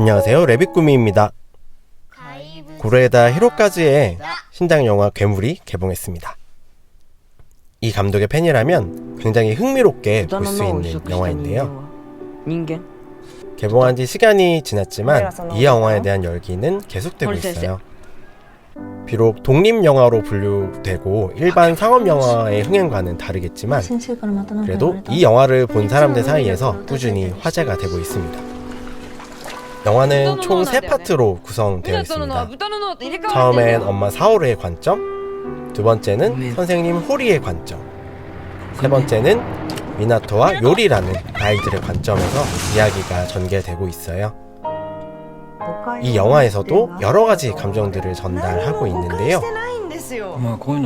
안녕하세요, 레빗구미입니다. 고레에다 히로카즈의 신작 영화 괴물이 개봉했습니다. 이 감독의 팬이라면 굉장히 흥미롭게 볼 수 있는 영화인데요. 개봉한 지 시간이 지났지만 이 영화에 대한 열기는 계속되고 있어요. 비록 독립영화로 분류되고 일반 상업영화의 흥행과는 다르겠지만 그래도 이 영화를 본 사람들 사이에서 꾸준히 화제가 되고 있습니다. 영화는 총 3파트로 구성되어 있습니다. 처음엔 엄마 사오르의 관점, 두 번째는 선생님 호리의 관점, 세 번째는 미나토와 요리라는 아이들의 관점에서 이야기가 전개되고 있어요. 이 영화에서도 여러가지 감정들을 전달하고 있는데요.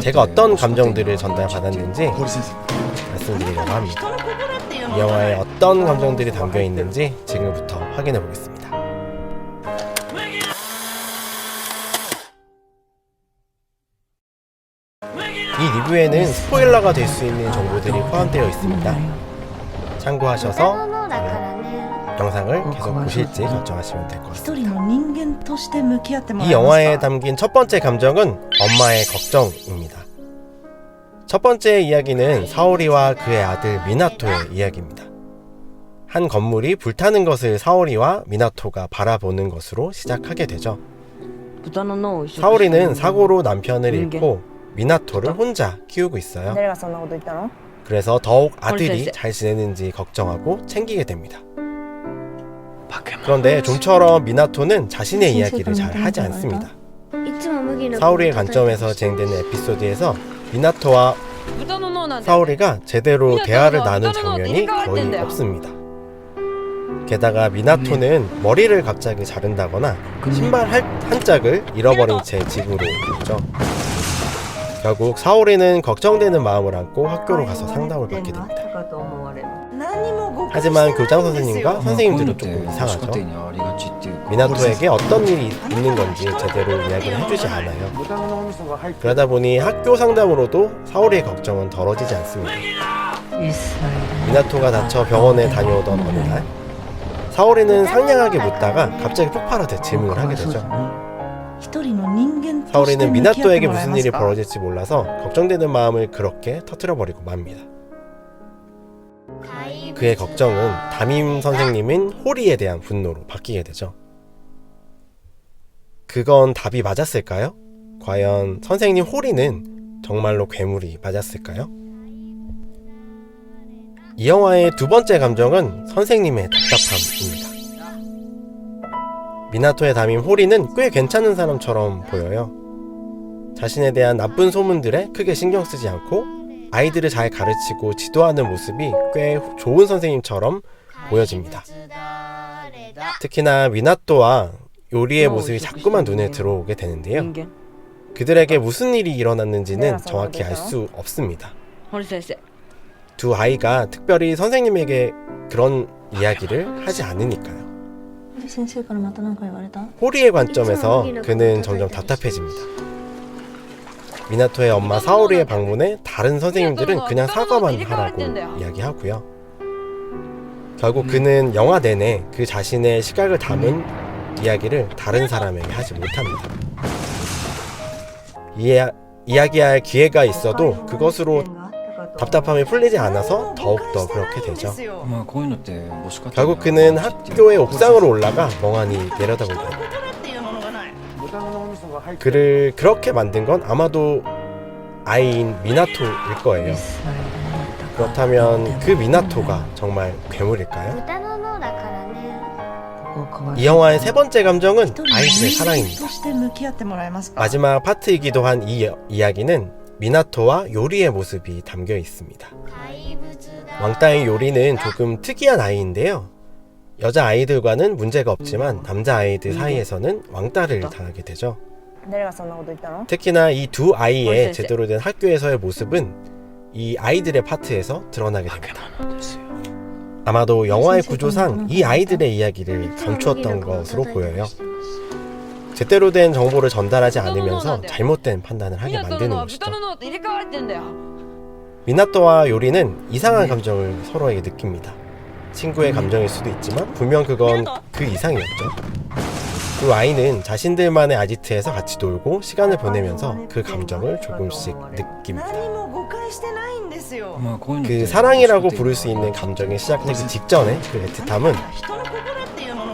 제가 어떤 감정들을 전달받았는지 말씀드리려고 합니다. 이 영화에 어떤 감정들이 담겨 있는지 지금부터 확인해 보겠습니다. 이 리뷰에는 스포일러가 될 수 있는 정보들이 포함되어 있습니다. 참고하셔서 영상을 계속 보실지 결정하시면 될 것 같습니다. 이 영화에 담긴 첫 번째 감정은 엄마의 걱정입니다. 첫 번째 이야기는 사오리와 그의 아들 미나토의 이야기입니다. 한 건물이 불타는 것을 사오리와 미나토가 바라보는 것으로 시작하게 되죠. 사오리는 사고로 남편을 잃고 미나토를 혼자 키우고 있어요. 그래서 더욱 아들이 잘 지내는지 걱정하고 챙기게 됩니다. 그런데 좀처럼 미나토는 자신의 이야기를 잘 하지 않습니다. 사오리의 관점에서 진행되는 에피소드에서 미나토와 사오리가 제대로 대화를 나눈 장면이 거의 없습니다. 게다가 미나토는 머리를 갑자기 자른다거나 신발 한 짝을 잃어버린 채 집으로 오죠. 결국 사오리는 걱정되는 마음을 안고 학교로 가서 상담을 받게 됩니다. 하지만 교장 선생님과 선생님들은 조금 이상하죠. 미나토에게 어떤 일이 있는 건지 제대로 이야기를 해주지 않아요. 그러다 보니 학교 상담으로도 사오리의 걱정은 덜어지지 않습니다. 미나토가 다쳐 병원에 다녀오던 어느 날 사오리는 상냥하게 묻다가 갑자기 폭발하듯 질문을 하게 되죠. 사오리는 미나토에게 무슨 일이 벌어질지 몰라서 걱정되는 마음을 그렇게 터뜨려버리고 맙니다. 그의 걱정은 담임 선생님인 호리에 대한 분노로 바뀌게 되죠. 그건 답이 맞았을까요? 과연 선생님 호리는 정말로 괴물이 맞았을까요? 이 영화의 두 번째 감정은 선생님의 답답함입니다. 미나토의 담임 호리는 꽤 괜찮은 사람처럼 보여요. 자신에 대한 나쁜 소문들에 크게 신경 쓰지 않고 아이들을 잘 가르치고 지도하는 모습이 꽤 좋은 선생님처럼 보여집니다. 특히나 미나토와 요리의 모습이 자꾸만 눈에 들어오게 되는데요. 그들에게 무슨 일이 일어났는지는 정확히 알 수 없습니다. 두 아이가 특별히 선생님에게 그런 이야기를 하지 않으니까요. 호리의 관점에서 그는 점점 답답해집니다. 미나토의 엄마 사오리의 방문에 다른 선생님들은 그냥 사과만 하라고 이야기하고요. 결국 그는 영화 내내 그 자신의 시각을 담은 이야기를 다른 사람에게 하지 못합니다. 이야기할 기회가 있어도 그것으로 답답함이 풀리지 않아서 더욱더 그렇게 되죠. 결국 그는 학교의 옥상으로 올라가 멍하니 내려다보게 됩니다. 그를 그렇게 만든 건 아마도 아이인 미나토일 거예요. 그렇다면 그 미나토가 정말 괴물일까요? 이 영화의 세 번째 감정은 아이들의 사랑입니다. 마지막 파트이기도 한 이 이야기는 미나토와 요리의 모습이 담겨 있습니다. 왕따의 요리는 조금 특이한 아이인데요. 여자 아이들과는 문제가 없지만 남자 아이들 사이에서는 왕따를 당하게 되죠. 특히나 이 두 아이의 제대로 된 학교에서의 모습은 이 아이들의 파트에서 드러나게 됩니다. 아마도 영화의 구조상 이 아이들의 이야기를 감추었던 것으로 보여요. 제대로 된 정보를 전달하지 않으면서 잘못된 판단을 하게 만드는 것이죠. 미나토와 요리는 이상한 감정을 서로에게 느낍니다. 친구의 감정일 수도 있지만 분명 그건 그 이상이었죠. 두 아이는 자신들만의 아지트에서 같이 놀고 시간을 보내면서 그 감정을 조금씩 느낍니다. 그 사랑이라고 부를 수 있는 감정이 시작되기 직전에 그 애틋함은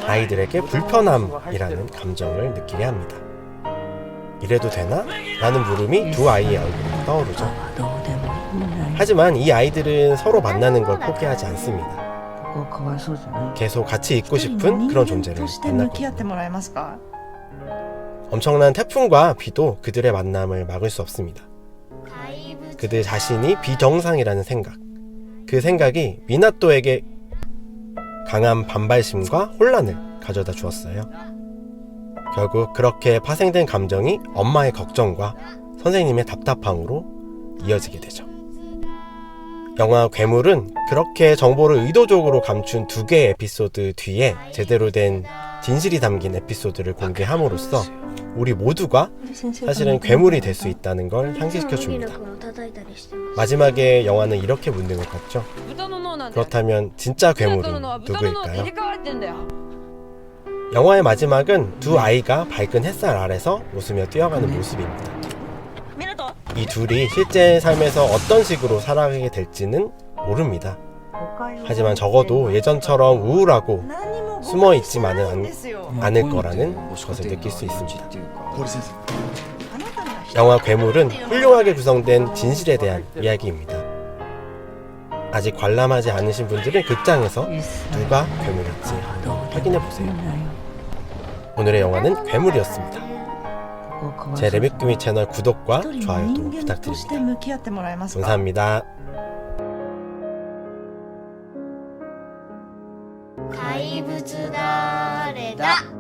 아이들에게 불편함이라는 감정을 느끼게 합니다. 이래도 되나? 라는 물음이 두 아이의 얼굴에 떠오르죠. 하지만 이 아이들은 서로 만나는 걸 포기하지 않습니다. 계속 같이 있고 싶은 그런 존재를 만났거든요. 엄청난 태풍과 비도 그들의 만남을 막을 수 없습니다. 그들 자신이 비정상이라는 생각, 그 생각이 미나토에게 강한 반발심과 혼란을 가져다 주었어요. 결국 그렇게 파생된 감정이 엄마의 걱정과 선생님의 답답함으로 이어지게 되죠. 영화 괴물은 그렇게 정보를 의도적으로 감춘 두 개의 에피소드 뒤에 제대로 된 진실이 담긴 에피소드를 공개함으로써 우리 모두가 사실은 괴물이 될 수 있다는 걸 상기시켜 줍니다. 마지막에 영화는 이렇게 묻는 것 같죠? 그렇다면 진짜 괴물은 누구일까요? 영화의 마지막은 두 아이가 밝은 햇살 아래서 웃으며 뛰어가는 모습입니다. 이 둘이 실제 삶에서 어떤 식으로 살아가게 될지는 모릅니다. 하지만 적어도 예전처럼 우울하고 숨어 있지만은 않을 거라는 것을 느낄 수 있습니다. 영화 괴물은 훌륭하게 구성된 진실에 대한 이야기입니다. 아직 관람하지 않으신 분들은 극장에서 누가 괴물일지 확인해보세요. 오늘의 영화는 괴물이었습니다. 제 레미꾸미 채널 구독과 좋아요도 부탁드립니다. 감사합니다. 怪物だれだ